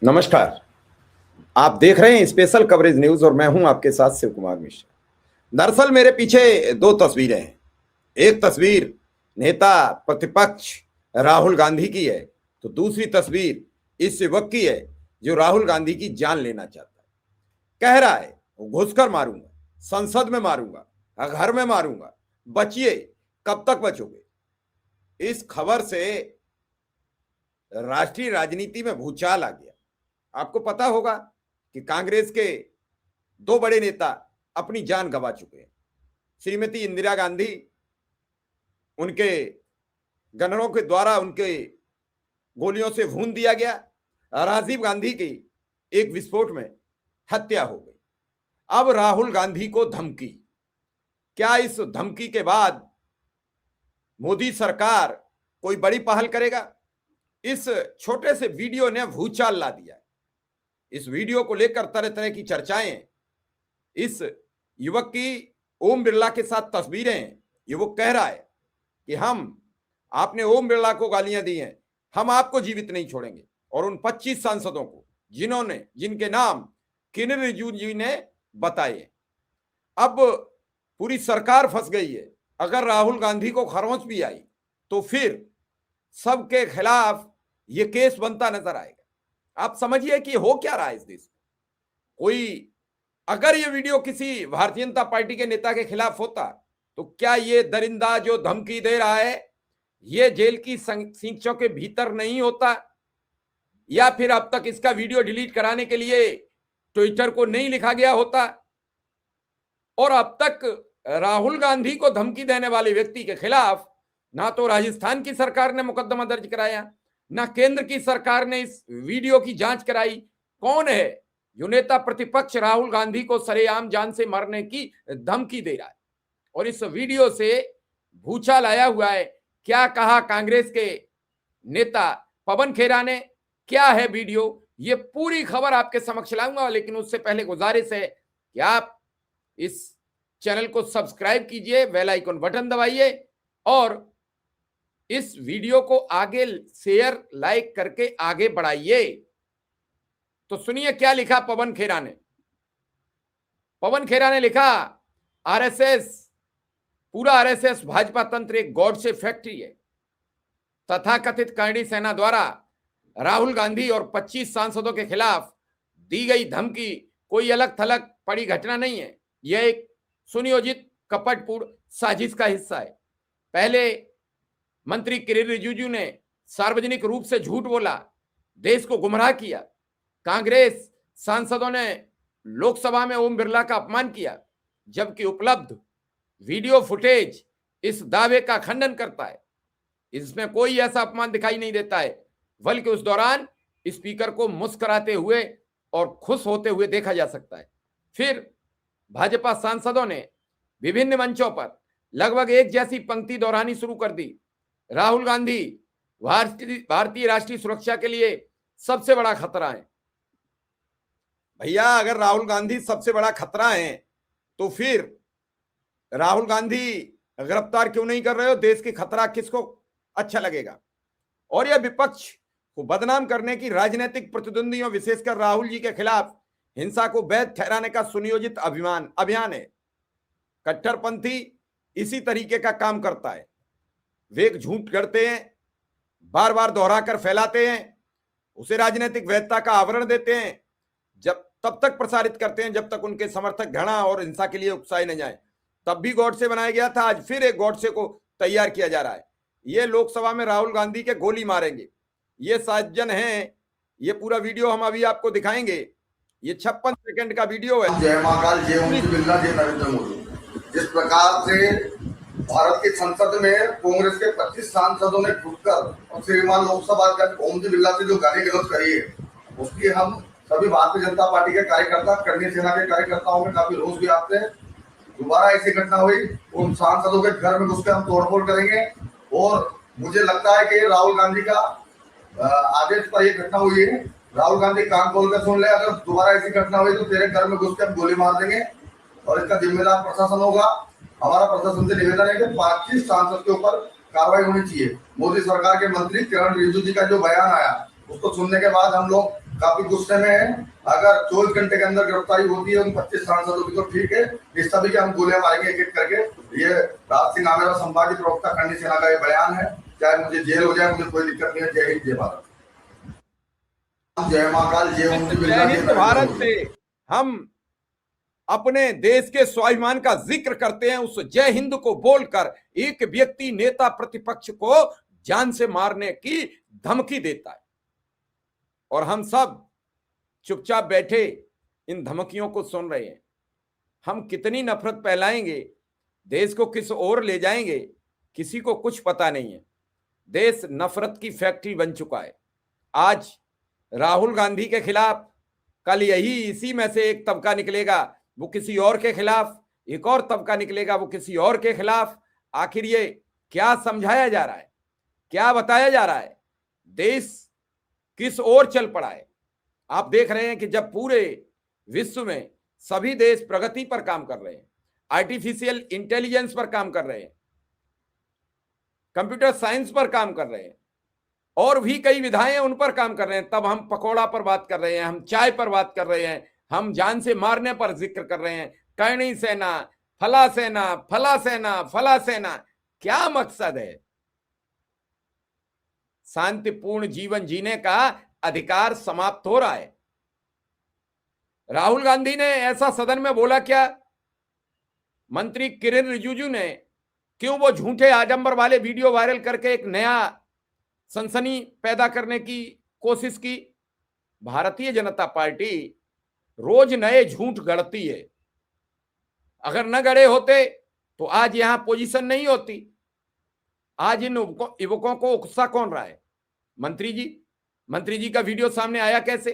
नमस्कार। आप देख रहे हैं स्पेशल कवरेज न्यूज और मैं हूं आपके साथ शिव कुमार मिश्रा। दरअसल मेरे पीछे दो तस्वीरें हैं। एक तस्वीर नेता प्रतिपक्ष राहुल गांधी की है, तो दूसरी तस्वीर इस युवक की है जो राहुल गांधी की जान लेना चाहता है। कह रहा है घुसकर मारूंगा, संसद में मारूंगा, घर में मारूंगा, बचिए। कब तक बचोगे? इस खबर से राष्ट्रीय राजनीति में भूचाल आ गया। आपको पता होगा कि कांग्रेस के दो बड़े नेता अपनी जान गंवा चुके हैं। श्रीमती इंदिरा गांधी, उनके गनरों के द्वारा उनके गोलियों से भून दिया गया। राजीव गांधी की एक विस्फोट में हत्या हो गई। अब राहुल गांधी को धमकी। क्या इस धमकी के बाद मोदी सरकार कोई बड़ी पहल करेगा? इस छोटे से वीडियो ने भूचाल ला दिया। इस वीडियो को लेकर तरह तरह की चर्चाएं। इस युवक की ओम बिरला के साथ तस्वीरें हैं। युवक कह रहा है कि आपने ओम बिरला को गालियां दी हैं, हम आपको जीवित नहीं छोड़ेंगे। और उन 25 सांसदों को जिनके नाम किरेन रिजिजू जी ने बताए। अब पूरी सरकार फंस गई है। अगर राहुल गांधी को खरोंच भी आई तो फिर सबके खिलाफ ये केस बनता नजर आएगा। आप समझिए कि हो क्या रहा है इस देश में। कोई अगर ये वीडियो किसी भारतीय जनता पार्टी के नेता के खिलाफ होता तो क्या ये दरिंदा जो धमकी दे रहा है ये जेल की सींचों के भीतर नहीं होता? या फिर अब तक इसका वीडियो डिलीट कराने के लिए ट्विटर को नहीं लिखा गया होता? और अब तक राहुल गांधी को धमकी देने वाले व्यक्ति के खिलाफ ना तो राजस्थान की सरकार ने मुकदमा दर्ज कराया, ना केंद्र की सरकार ने इस वीडियो की जांच कराई। कौन है जो नेता प्रतिपक्ष राहुल गांधी को सरेआम जान से मारने की धमकी दे रहा है? और इस वीडियो से भूचाल आया हुआ है। क्या कहा कांग्रेस के नेता पवन खेरा ने, क्या है वीडियो, ये पूरी खबर आपके समक्ष लाऊंगा। लेकिन उससे पहले गुजारिश है कि आप इस चैनल को सब्सक्राइब कीजिए, बेल आइकन बटन दबाइए और इस वीडियो को आगे शेयर लाइक करके आगे बढ़ाइए। तो सुनिए क्या लिखा पवन खेरा ने। पवन खेरा ने लिखा, पूरा आरएसएस भाजपा तंत्र एक गॉड से फैक्ट्री है। तथाकथित करणी सेना द्वारा राहुल गांधी और 25 सांसदों के खिलाफ दी गई धमकी कोई अलग थलग पड़ी घटना नहीं है। यह एक सुनियोजित कपटपूर्ण साजिश का हिस्सा है। पहले मंत्री किरेन रिजिजू ने सार्वजनिक रूप से झूठ बोला, देश को गुमराह किया। कांग्रेस सांसदों ने लोकसभा में ओम बिरला का अपमान किया, जबकि उपलब्ध वीडियो फुटेज इस दावे का खंडन करता है। इसमें कोई ऐसा अपमान दिखाई नहीं देता है, बल्कि उस दौरान स्पीकर को मुस्कुराते हुए और खुश होते हुए देखा जा सकता है। फिर भाजपा सांसदों ने विभिन्न मंचों पर लगभग एक जैसी पंक्ति दोहरानी शुरू कर दी। राहुल गांधी भारतीय राष्ट्रीय सुरक्षा के लिए सबसे बड़ा खतरा है। भैया, अगर राहुल गांधी सबसे बड़ा खतरा है तो फिर राहुल गांधी गिरफ्तार क्यों नहीं कर रहे हो? देश की खतरा किसको अच्छा लगेगा? और यह विपक्ष को बदनाम करने की राजनीतिक प्रतिद्वंदियों, विशेषकर राहुल जी के खिलाफ हिंसा को वैध ठहराने का सुनियोजित अभियान है। कट्टरपंथी इसी तरीके का काम करता है। वे एक झूठ करते हैं, बार बार दोहराकर फैलाते हैं, उसे राजनीतिक वैधता का आवरण देते हैं, तब तक प्रसारित करते हैं जब तक उनके समर्थक घृणा और हिंसा के लिए उकसाए न जाए। तब भी गॉडसे बनाया गया था, आज फिर एक गॉडसे को तैयार किया जा रहा है। ये लोकसभा में राहुल गांधी के गोली मारेंगे, ये सज्जन हैं। ये पूरा वीडियो हम अभी आपको दिखाएंगे। ये 56 सेकंड का वीडियो है। जय महाकाल, जय ओम बिरला, जय नरेंद्र मोदी। जिस प्रकार से भारत की संसद में कांग्रेस के 25 सांसदों ने घुसकर और श्रीमान लोकसभा अध्यक्ष ओम बिरला से जो गाली गलौज करी है, उसकी हम सभी भारतीय जनता पार्टी के कार्यकर्ता, करणी सेना के कार्यकर्ताओं में काफी रोष भी आते हैं। दोबारा ऐसी घटना हुई, उन सांसदों के घर में घुस के हम तोड़फोड़ करेंगे। और मुझे लगता है कि राहुल गांधी का आदेश पर यह घटना हुई है। राहुल गांधी कान खोल कर सुन ले, अगर दोबारा ऐसी घटना हुई तो तेरे घर में घुस के हम गोली मार देंगे और इसका जिम्मेदार प्रशासन होगा। हमारा प्रशासन से निवेदन है कि 25 सांसद के ऊपर कार्रवाई होनी चाहिए। मोदी सरकार के मंत्री किरेन रिजिजू जी का जो बयान आया उसको सुनने के बाद हम लोग काफी गुस्से में है। अगर 24 घंटे के अंदर गिरफ्तारी होती है उन 25 सांसदों की तो ठीक है, इस सभी के हम गोलियां मारेंगे एक एक करके। ये राज सिंह आमेरा संभागी प्रवक्ता करणी सेना का ये बयान है। चाहे मुझे जेल हो जाए, मुझे कोई दिक्कत नहीं है। जय हिंद, जय भारत, जय महाकाल, जय ओम जय हिंद भारत से हम अपने देश के स्वाभिमान का जिक्र करते हैं। उस जय हिंद को बोलकर एक व्यक्ति नेता प्रतिपक्ष को जान से मारने की धमकी देता है और हम सब चुपचाप बैठे इन धमकियों को सुन रहे हैं। हम कितनी नफरत फैलाएंगे, देश को किस ओर ले जाएंगे, किसी को कुछ पता नहीं है। देश नफरत की फैक्ट्री बन चुका है। आज राहुल गांधी के खिलाफ, कल यही इसी में से एक तबका निकलेगा, वो किसी और के खिलाफ, एक और तबका निकलेगा, वो किसी और के खिलाफ। आखिर ये क्या समझाया जा रहा है, क्या बताया जा रहा है? देश किस ओर चल पड़ा है? आप देख रहे हैं कि जब पूरे विश्व में सभी देश प्रगति पर काम कर रहे हैं, आर्टिफिशियल इंटेलिजेंस पर काम कर रहे हैं, कंप्यूटर साइंस पर काम कर रहे हैं और भी कई विधाएं उन पर काम कर रहे हैं, तब हम पकोड़ा पर बात कर रहे हैं, हम चाय पर बात कर रहे हैं, हम जान से मारने पर जिक्र कर रहे हैं। करणी सेना, फला सेना, फला सेना, फला सेना, क्या मकसद है? शांतिपूर्ण जीवन जीने का अधिकार समाप्त हो रहा है। राहुल गांधी ने ऐसा सदन में बोला क्या? मंत्री किरेन रिजिजू ने क्यों वो झूठे आडंबर वाले वीडियो वायरल करके एक नया सनसनी पैदा करने की कोशिश की? भारतीय जनता पार्टी रोज नए झूठ गढ़ती है। अगर न गढ़े होते तो आज यहां पोजीशन नहीं होती। आज इन युवकों को उकसा कौन रहा है? मंत्री जी का वीडियो सामने आया कैसे?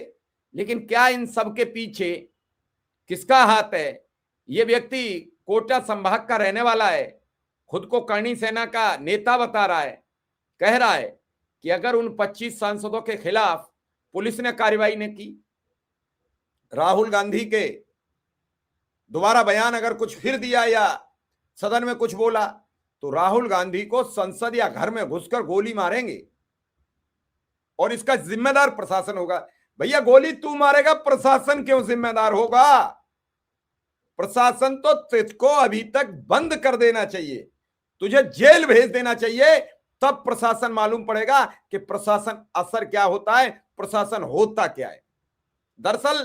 लेकिन क्या इन सब के पीछे किसका हाथ है? ये व्यक्ति कोटा संभाग का रहने वाला है, खुद को करणी सेना का नेता बता रहा है, कह रहा है कि अगर उन 25 सांसदों के खिलाफ पुलिस ने कार्रवाई नहीं की, राहुल गांधी के दोबारा बयान अगर कुछ फिर दिया या सदन में कुछ बोला, तो राहुल गांधी को संसद या घर में घुसकर गोली मारेंगे और इसका जिम्मेदार प्रशासन होगा। भैया, गोली तू मारेगा, प्रशासन क्यों जिम्मेदार होगा? प्रशासन तो तुझको अभी तक बंद कर देना चाहिए, तुझे जेल भेज देना चाहिए, तब प्रशासन मालूम पड़ेगा कि प्रशासन असर क्या होता है, प्रशासन होता क्या है। दरअसल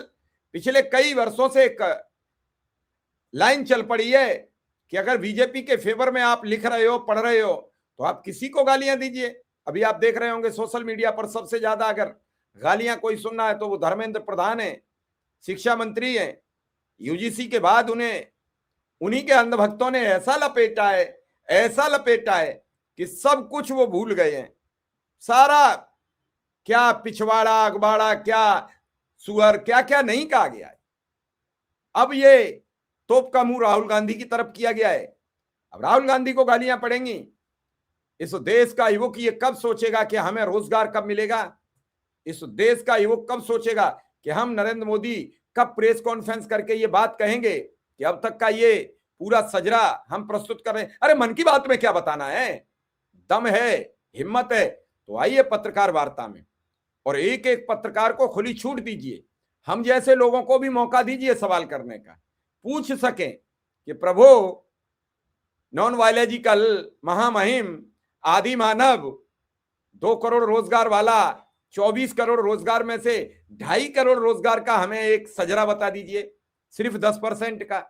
पिछले कई वर्षों से एक लाइन चल पड़ी है कि अगर बीजेपी के फेवर में आप लिख रहे हो, पढ़ रहे हो, तो आप किसी को गालियां दीजिए। अभी आप देख रहे होंगे सोशल मीडिया पर सबसे ज्यादा अगर गालियां कोई सुन रहा है तो वो धर्मेंद्र प्रधान है, शिक्षा मंत्री है। यूजीसी के बाद उन्हीं के अंधभक्तों ने ऐसा लपेटा है कि सब कुछ वो भूल गए हैं। सारा क्या पिछवाड़ा, अगबाड़ा, क्या सुअर, क्या क्या नहीं कहा गया है। अब ये तोप का मुंह राहुल गांधी की तरफ किया गया है। अब राहुल गांधी को गालियां पड़ेंगी। इस देश का युवक ये कब सोचेगा कि हमें रोजगार कब मिलेगा? इस देश का युवक कब सोचेगा कि हम नरेंद्र मोदी कब प्रेस कॉन्फ्रेंस करके ये बात कहेंगे कि अब तक का ये पूरा सजरा हम प्रस्तुत कर रहे हैं? अरे मन की बात में क्या बताना है? दम है, हिम्मत है तो आइए पत्रकार वार्ता में और एक एक पत्रकार को खुली छूट दीजिए। हम जैसे लोगों को भी मौका दीजिए सवाल करने का, पूछ सकें कि प्रभु नॉन बायोलॉजिकल महामहिम आदि मानव 2 करोड़ रोजगार वाला 24 करोड़ रोजगार में से 2.5 करोड़ रोजगार का हमें एक सजरा बता दीजिए, सिर्फ 10% का।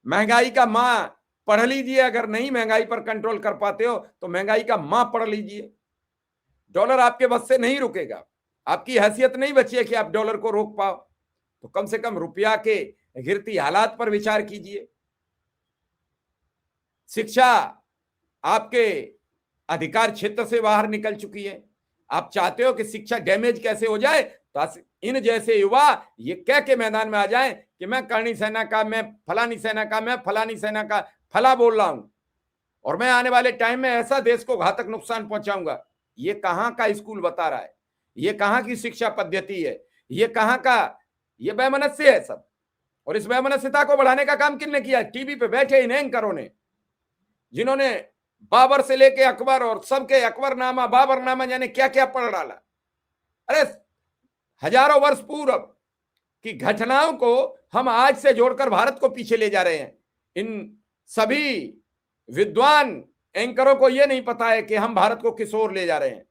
महंगाई का मां पढ़ लीजिए, अगर नहीं महंगाई पर कंट्रोल कर पाते हो तो महंगाई का मां पढ़ लीजिए। डॉलर आपके बस से नहीं रुकेगा, आपकी हैसियत नहीं बची है कि आप डॉलर को रोक पाओ, तो कम से कम रुपया के गिरती हालात पर विचार कीजिए। शिक्षा आपके अधिकार क्षेत्र से बाहर निकल चुकी है। आप चाहते हो कि शिक्षा डैमेज कैसे हो जाए, तो इन जैसे युवा ये कह के मैदान में आ जाए कि मैं करणी सेना का, मैं फलानी सेना का, मैं फलानी सेना का फला बोल रहा हूं और मैं आने वाले टाइम में ऐसा देश को घातक नुकसान पहुंचाऊंगा। ये कहां का स्कूल बता रहा है? ये कहां की शिक्षा पद्धति है? ये कहां का, ये वैमनस्य है सब। और इस वैमनस्यता को बढ़ाने का काम किसने किया? टीवी पे बैठे इन एंकरों ने, जिन्होंने बाबर से लेके अकबर और सबके अकबरनामा, बाबरनामा, जाने क्या क्या पढ़ डाला। अरे हजारों वर्ष पूर्व की घटनाओं को हम आज से जोड़कर भारत को पीछे ले जा रहे हैं। इन सभी विद्वान एंकरों को यह नहीं पता है कि हम भारत को किस ओर ले जा रहे हैं।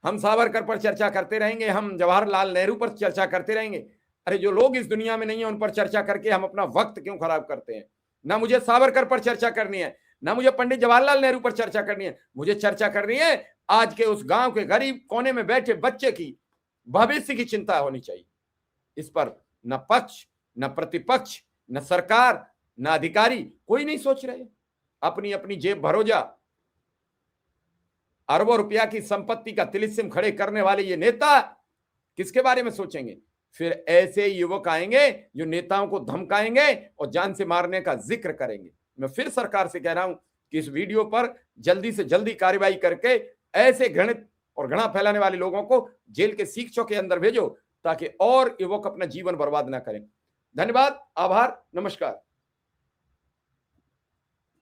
हम सावरकर पर चर्चा करते रहेंगे, हम जवाहरलाल नेहरू पर चर्चा करते रहेंगे। अरे जो लोग इस दुनिया में नहीं है उन पर चर्चा करके हम अपना वक्त क्यों खराब करते हैं? ना मुझे सावरकर पर चर्चा करनी है, ना मुझे पंडित जवाहरलाल नेहरू पर चर्चा करनी है। मुझे चर्चा करनी है आज के उस गांव के गरीब कोने में बैठे बच्चे की भविष्य की चिंता होनी चाहिए। इस पर न पक्ष, न प्रतिपक्ष, न सरकार, न अधिकारी कोई नहीं सोच रहे। अपनी अपनी जेब भरोजा अरबों रुपया की संपत्ति का तिलिस्म खड़े करने वाले ये नेता किसके बारे में सोचेंगे? फिर ऐसे युवक आएंगे जो नेताओं को धमकाएंगे और जान से मारने का जिक्र करेंगे। मैं फिर सरकार से कह रहा हूं कि इस वीडियो पर जल्दी से जल्दी कार्रवाई करके ऐसे घृणित और घृणा फैलाने वाले लोगों को जेल के सीखचों के अंदर भेजो ताकि और युवक अपना जीवन बर्बाद ना करें। धन्यवाद, आभार, नमस्कार।